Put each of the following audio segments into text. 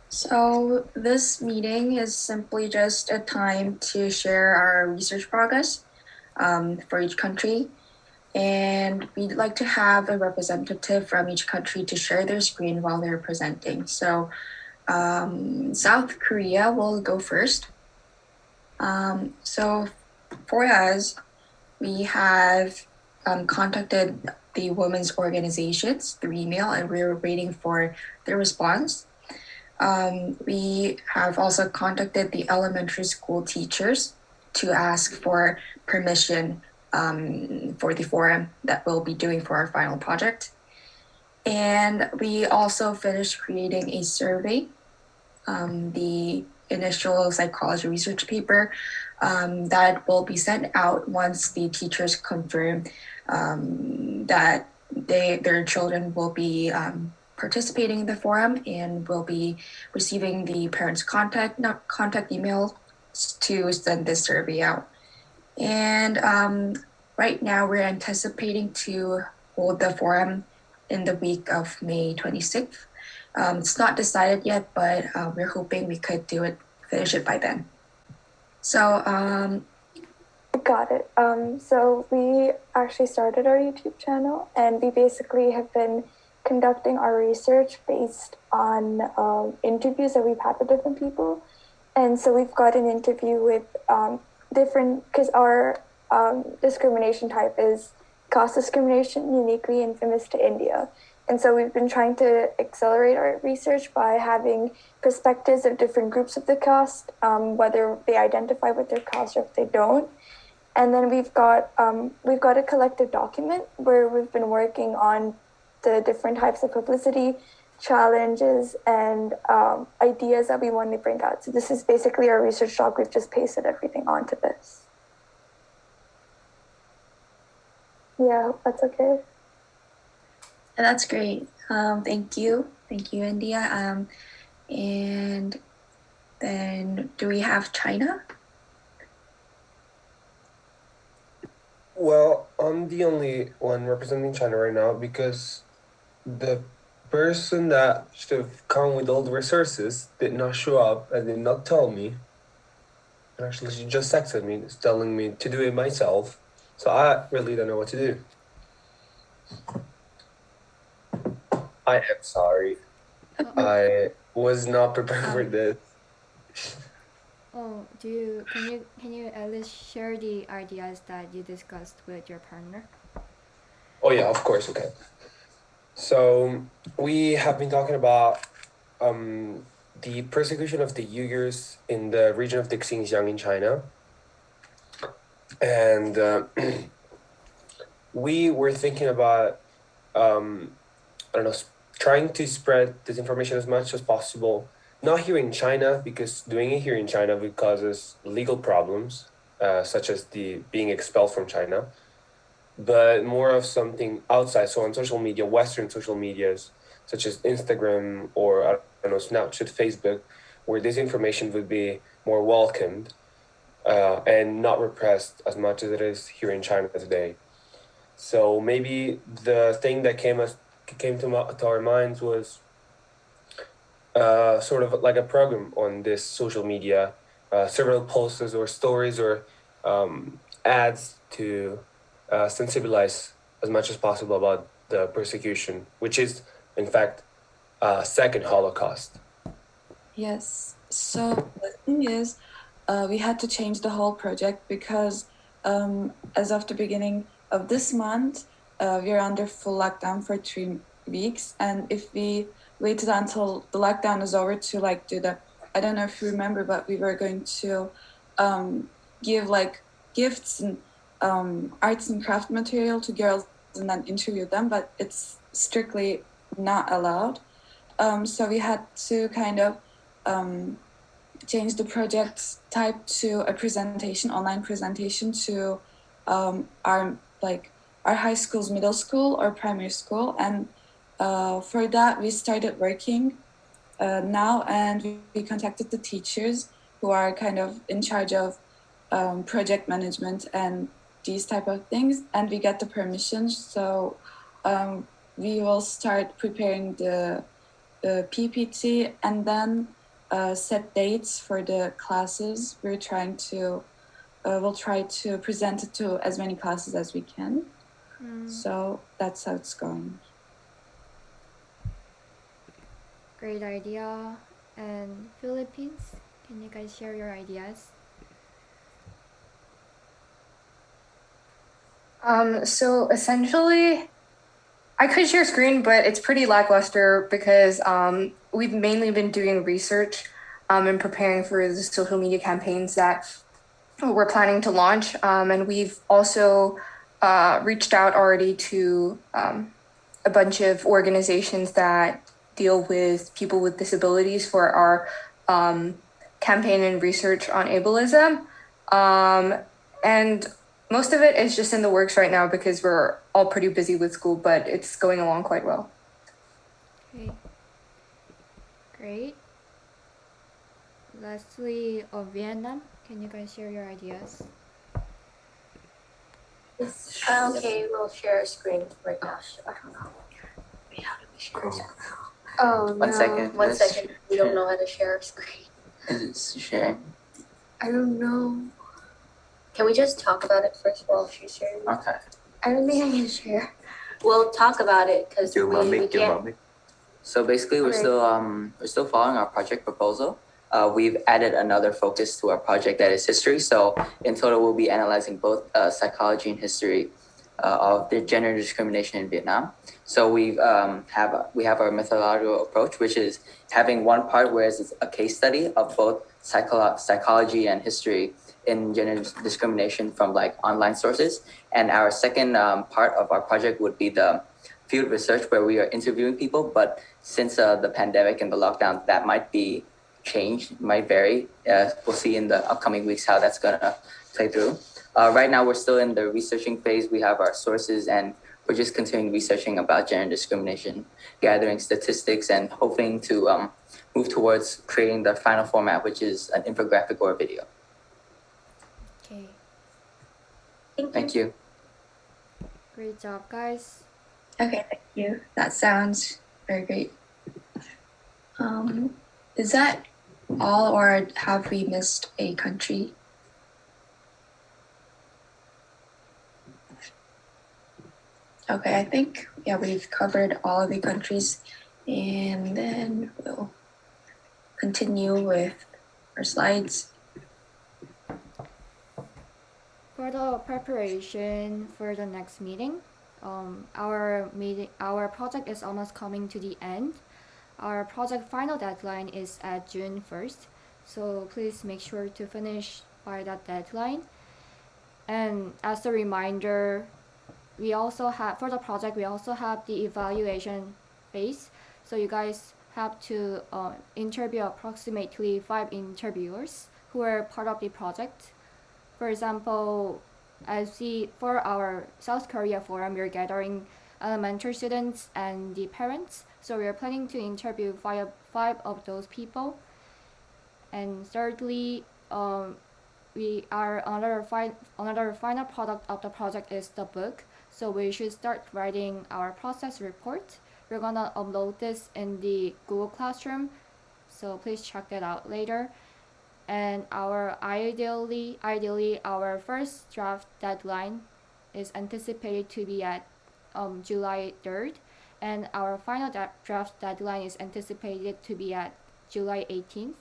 So this meeting is simply just a time to share our research progress for each country. And we'd like to have a representative from each country to share their screen while they're presenting. So South Korea will go first. So for us, we have contacted the women's organizations through email, and we're waiting for their response. We have also contacted the elementary school teachers to ask for permission for the forum that we'll be doing for our final project. And we also finished creating a survey, the initial psychology research paper that will be sent out once the teachers confirm that their children will be participating in the forum and will be receiving the parents' contact email to send this survey out. And right now we're anticipating to hold the forum in the week of May 26th. It's not decided yet, but we're hoping we could finish it by then. So Got it. So we actually started our YouTube channel, and we basically have been conducting our research based on interviews that we've had with different people. And so we've got an interview with different, because our discrimination type is caste discrimination, uniquely infamous to India. And so we've been trying to accelerate our research by having perspectives of different groups of the caste, whether they identify with their caste or if they don't. And then we've got a collective document where we've been working on the different types of publicity, challenges, and ideas that we want to bring out. So this is basically our research doc. We've just pasted everything onto this. Yeah, I hope that's okay. That's great. Thank you, India. And then do we have China? Well, I'm the only one representing China right now because the person that should have come with all the resources did not show up and did not tell me. And actually, she just texted me, telling me to do it myself. So I really don't know what to do. I am sorry. I was not prepared for this. Oh, can you at least share the ideas that you discussed with your partner? Oh yeah, of course. Okay. So we have been talking about the persecution of the Uyghurs in the region of the Xinjiang in China, and we were thinking about I don't know, trying to spread this information as much as possible. Not here in China, because doing it here in China would cause us legal problems, such as the being expelled from China, but more of something outside. So on social media, Western social medias, such as Instagram or I don't know, Snapchat, Facebook, where this information would be more welcomed and not repressed as much as it is here in China today. So maybe the thing that came to our minds was sort of like a program on this social media, several posters or stories or ads to sensibilize as much as possible about the persecution, which is in fact a second Holocaust. Yes. So the thing is, we had to change the whole project because as of the beginning of this month, we're under full lockdown for 3 weeks. And if we waited until the lockdown is over to like do the, I don't know if you remember, but we were going to give like gifts and arts and craft material to girls and then interview them, but it's strictly not allowed. So we had to kind of change the project type to a presentation, online presentation to our high school's middle school or primary school. And for that, we started working now, and we contacted the teachers who are kind of in charge of project management and these type of things, and we got the permission. So we will start preparing the PPT and then set dates for the classes. We'll try to present it to as many classes as we can. So that's how it's going. Great idea. And Philippines, can you guys share your ideas? So essentially, I could share screen, but it's pretty lackluster because we've mainly been doing research and preparing for the social media campaigns that we're planning to launch. And we've also reached out already to a bunch of organizations that deal with people with disabilities for our campaign and research on ableism. And most of it is just in the works right now because we're all pretty busy with school, but it's going along quite well. Okay. Great. Lastly, of Vietnam, can you guys share your ideas? Okay, we'll share a screen right now. I don't know. How do we share a screen? Oh, no. One second. One second. We don't know how to share a screen. Is it sharing? I don't know. Can we just talk about it first while she's sharing? Okay. I don't think I can share. We'll talk about it because we can't. So basically, we're still following our project proposal. We've added another focus to our project that is history. So in total, we'll be analyzing both psychology and history of the gender discrimination in Vietnam. So we have our methodological approach, which is having one part where it's a case study of both psychology and history in gender discrimination from like online sources. And our second part of our project would be the field research where we are interviewing people. But since the pandemic and the lockdown, that might be changed, might vary. We'll see in the upcoming weeks how that's gonna play through. Right now, we're still in the researching phase. We have our sources and we're just continuing researching about gender discrimination, gathering statistics and hoping to move towards creating the final format, which is an infographic or a video. Okay. Thank you. Great job, guys. Okay, thank you. That sounds very great. Is that all, or have we missed a country? Okay, I think, yeah, we've covered all of the countries, and then we'll continue with our slides. For the preparation for the next meeting, our project is almost coming to the end. Our project final deadline is at June 1st, so please make sure to finish by that deadline. And as a reminder, we also have, for the project, we also have the evaluation phase. So you guys have to interview approximately 5 interviewers who are part of the project. For example, for our South Korea forum, we're gathering elementary students and the parents. So we are planning to interview five of those people. And thirdly, another final product of the project is the book. So we should start writing our process report. We're gonna upload this in the Google Classroom, so please check that out later. And ideally our first draft deadline is anticipated to be at July 3rd, and our final draft deadline is anticipated to be at July 18th.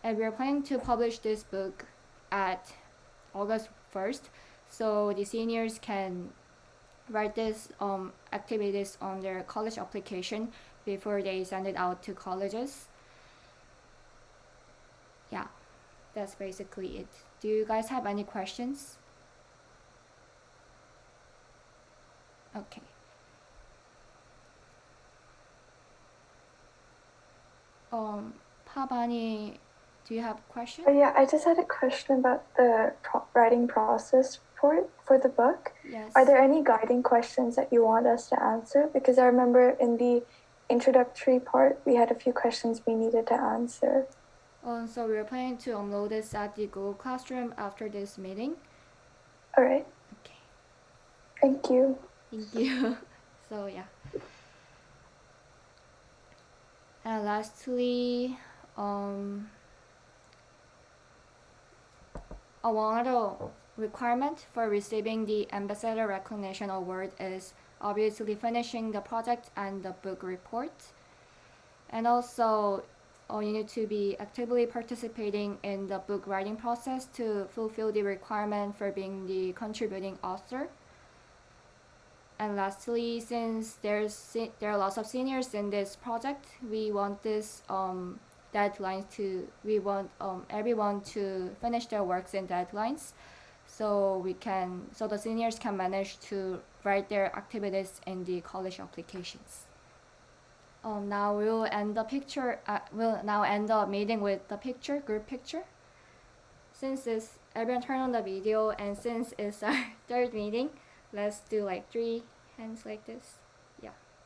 And we're planning to publish this book at August 1st, so the seniors can write this activities on their college application before they send it out to colleges. Yeah, that's basically it. Do you guys have any questions? Okay. Pabani, do you have a question? Oh, yeah, I just had a question about the writing process for the book. Yes. Are there any guiding questions that you want us to answer? Because I remember in the introductory part, we had a few questions we needed to answer. So we're planning to upload this at the Google Classroom after this meeting. All right. Okay. Thank you. Thank you. So yeah. And lastly, another requirement for receiving the Ambassador Recognition Award is obviously finishing the project and the book report. And also, you need to be actively participating in the book writing process to fulfill the requirement for being the contributing author. And lastly, since there are lots of seniors in this project, we want this deadlines to we want everyone to finish their works in deadlines, so the seniors can manage to write their activities in the college applications. Now we'll end the picture. We'll now end the meeting with the group picture. Since everyone turn on the video, and since it's our third meeting, let's do like 3 hands like this. Yeah.